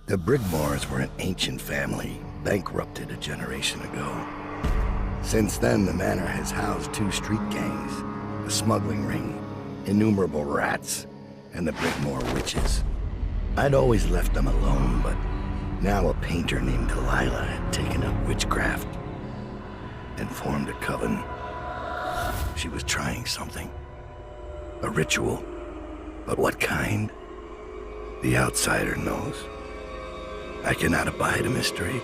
The Brigmores were an ancient family, bankrupted a generation ago. Since then, the manor has housed 2 street gangs, a smuggling ring, innumerable rats, and the Brigmore witches. I'd always left them alone, but now a painter named Delilah had taken up witchcraft and formed a coven. She was trying something. A ritual. But what kind? The outsider knows. I cannot abide a mystery.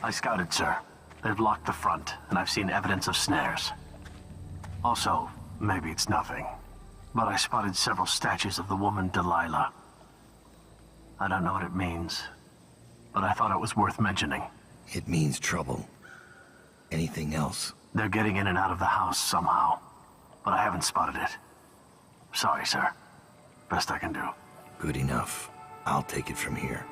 I scouted, sir. They've locked the front, and I've seen evidence of snares. Also, maybe it's nothing, but I spotted several statues of the woman Delilah. I don't know what it means, but I thought it was worth mentioning. It means trouble. Anything else? They're getting in and out of the house somehow, but I haven't spotted it. Sorry, sir. Best I can do. Good enough. I'll take it from here.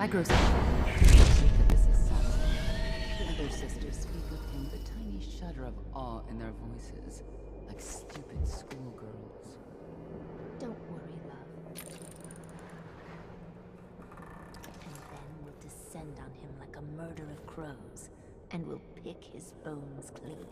I grow sick of this assassin. The other sisters speak of him with a tiny shudder of awe in their voices, like stupid schoolgirls. Don't worry, love. And then we'll descend on him like a murder of crows, and we'll pick his bones clean.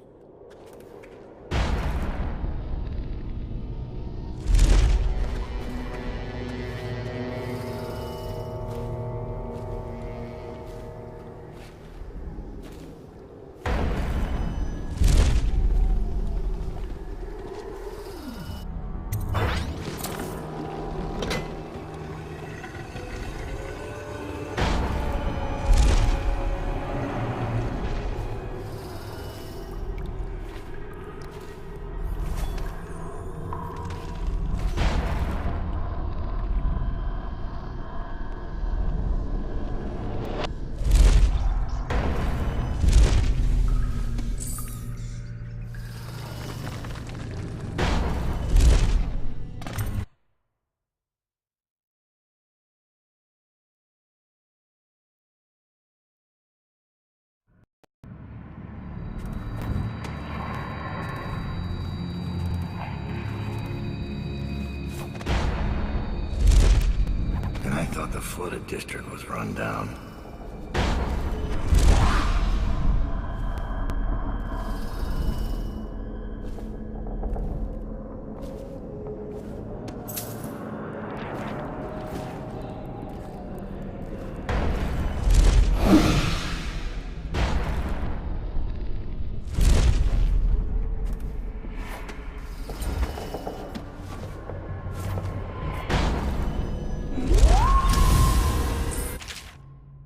I thought the flooded district was run down.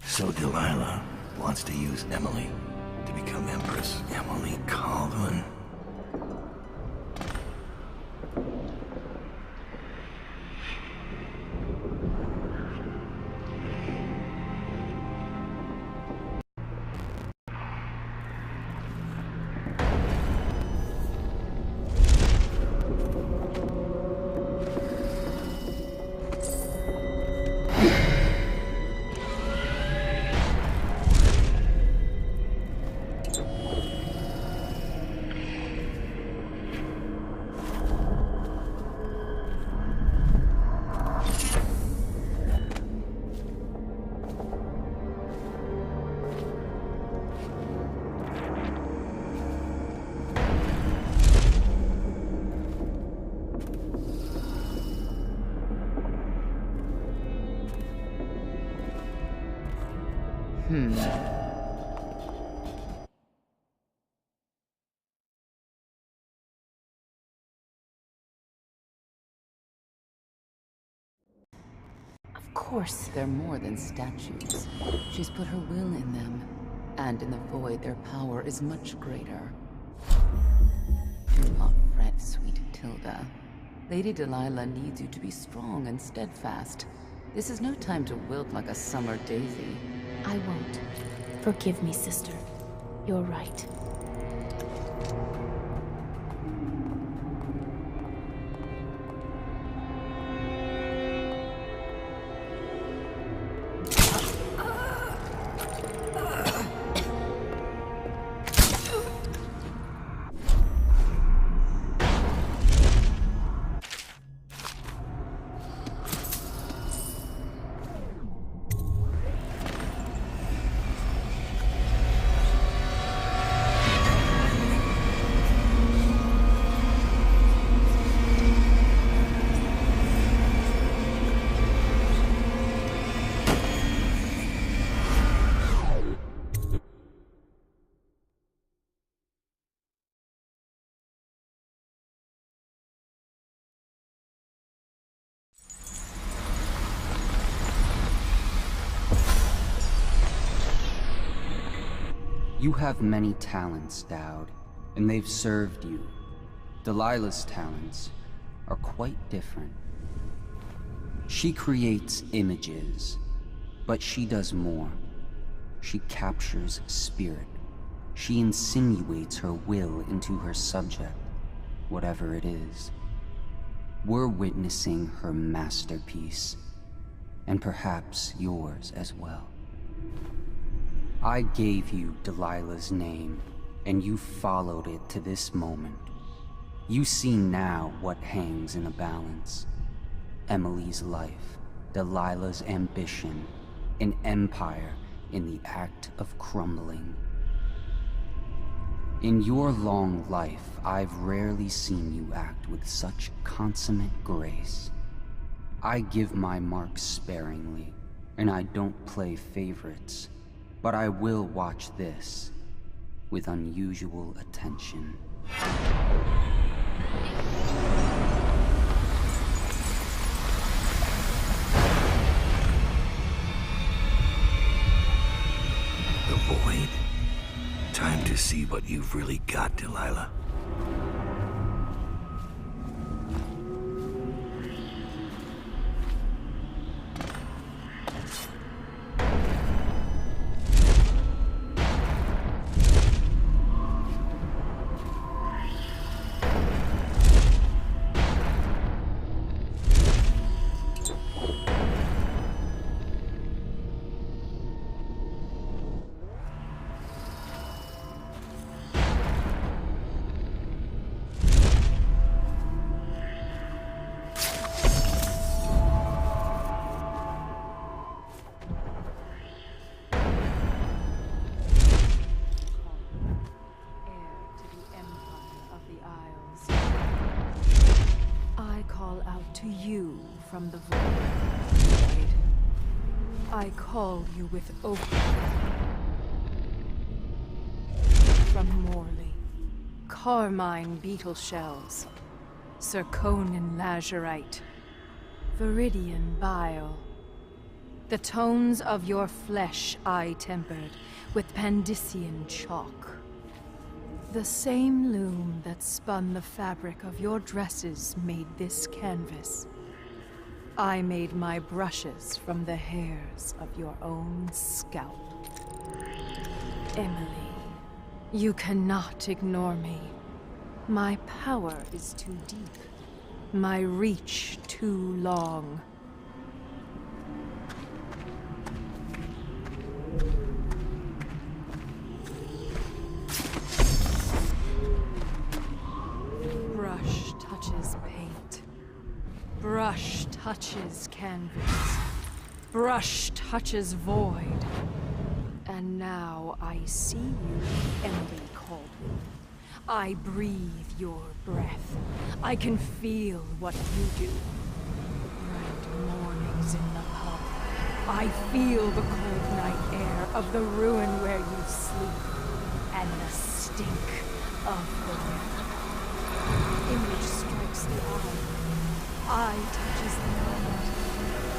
So Delilah wants to use Emily to become Empress. Emily Caldwin. Of course. They're more than statues. She's put her will in them, and in the void their power is much greater. Do not fret, sweet Tilda. Lady Delilah needs you to be strong and steadfast. This is no time to wilt like a summer daisy. I won't. Forgive me, sister. You're right. You have many talents, Dowd, and they've served you. Delilah's talents are quite different. She creates images, but she does more. She captures spirit. She insinuates her will into her subject, whatever it is. We're witnessing her masterpiece. and perhaps yours as well. I gave you Delilah's name, and you followed it to this moment. You see now what hangs in the balance. Emily's life, Delilah's ambition, an empire in the act of crumbling. In your long life, I've rarely seen you act with such consummate grace. I give my marks sparingly, and I don't play favorites, but I will watch this with unusual attention. The Void. Time to see what you've really got, Delilah. To you from the void. I call you with oath. From Morley, carmine beetle shells, zirconian lazurite, viridian bile. The tones of your flesh I tempered with Pandician chalk. The same loom that spun the fabric of your dresses made this canvas. I made my brushes from the hairs of your own scalp. Emily, you cannot ignore me. My power is too deep. My reach too long. Brush touches paint. Brush touches canvas. Brush touches void. And now I see you, Emily Caldwell. I breathe your breath. I can feel what you do. Bright mornings in the pub. I feel the cold night air of the ruin where you sleep. And the stink of the river. Image strikes the eye. Eye touches the mind.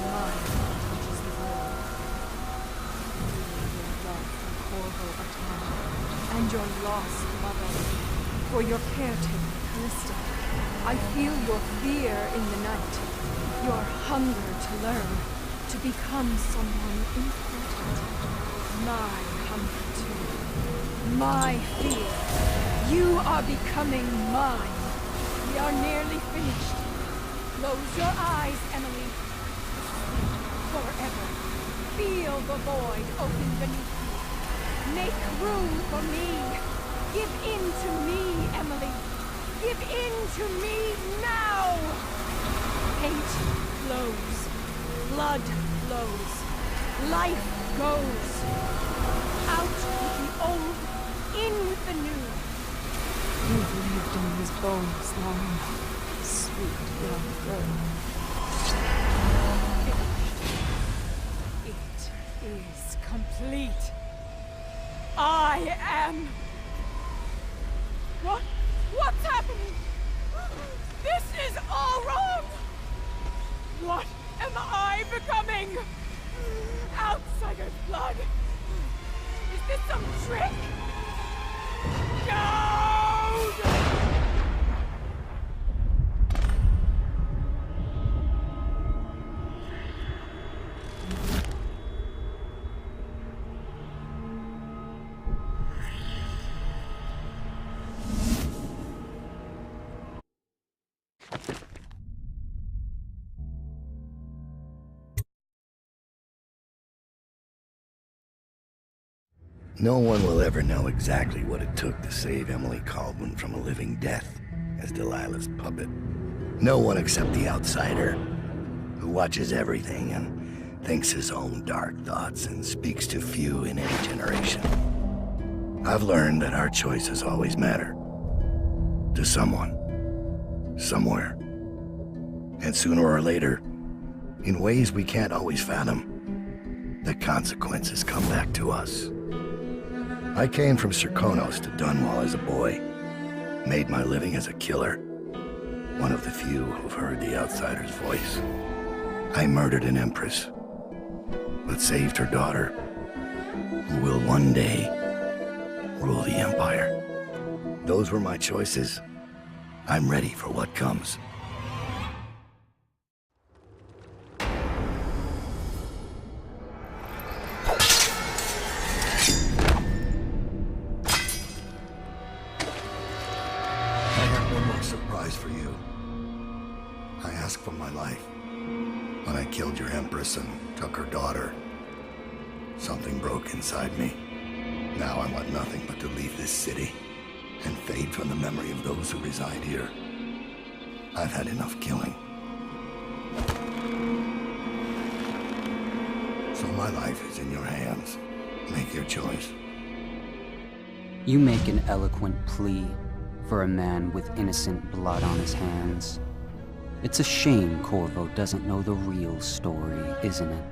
Mind touches the world. Your love for Corvo Atama and your lost mother. For your caretaker, Callista. I feel your fear in the night. Your hunger to learn. To become someone important. My hunger too. My fear. You are becoming mine. We are nearly finished. Close your eyes, Emily. Forever. Feel the void open beneath you. Make room for me. Give in to me, Emily. Give in to me now. Hate flows. Blood flows. Life goes. Out with the old, in with the new. You've lived in these bones long enough, sweet young girl. Finished. It is complete. I am... What's happening? This is all wrong! What am I becoming? Outsider's blood? Is this some trick? No! No one will ever know exactly what it took to save Emily Caldwell from a living death as Delilah's puppet. No one except the outsider, who watches everything and thinks his own dark thoughts and speaks to few in any generation. I've learned that our choices always matter. To someone. Somewhere. And sooner or later, in ways we can't always fathom, the consequences come back to us. I came from Serkonos to Dunwall as a boy, made my living as a killer, one of the few who've heard the outsider's voice. I murdered an empress, but saved her daughter, who will one day rule the Empire. Those were my choices. I'm ready for what comes. Surprise for you. I asked for my life. When I killed your empress and took her daughter, something broke inside me. Now I want nothing but to leave this city and fade from the memory of those who reside here. I've had enough killing. So my life is in your hands. Make your choice. You make an eloquent plea for a man with innocent blood on his hands. It's a shame Corvo doesn't know the real story, isn't it?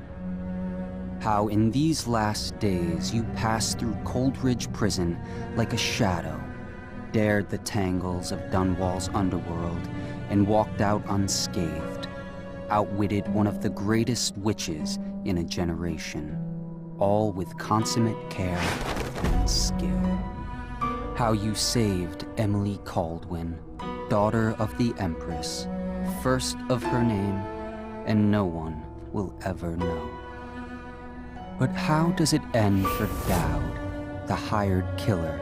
How in these last days you passed through Coldridge Prison like a shadow, dared the tangles of Dunwall's underworld, and walked out unscathed, outwitted one of the greatest witches in a generation, all with consummate care and skill. How you saved Emily Caldwell, daughter of the Empress, first of her name, and no one will ever know. But how does it end for Dowd, the hired killer,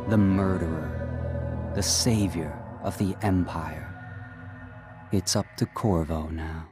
the murderer, the savior of the Empire? It's up to Corvo now.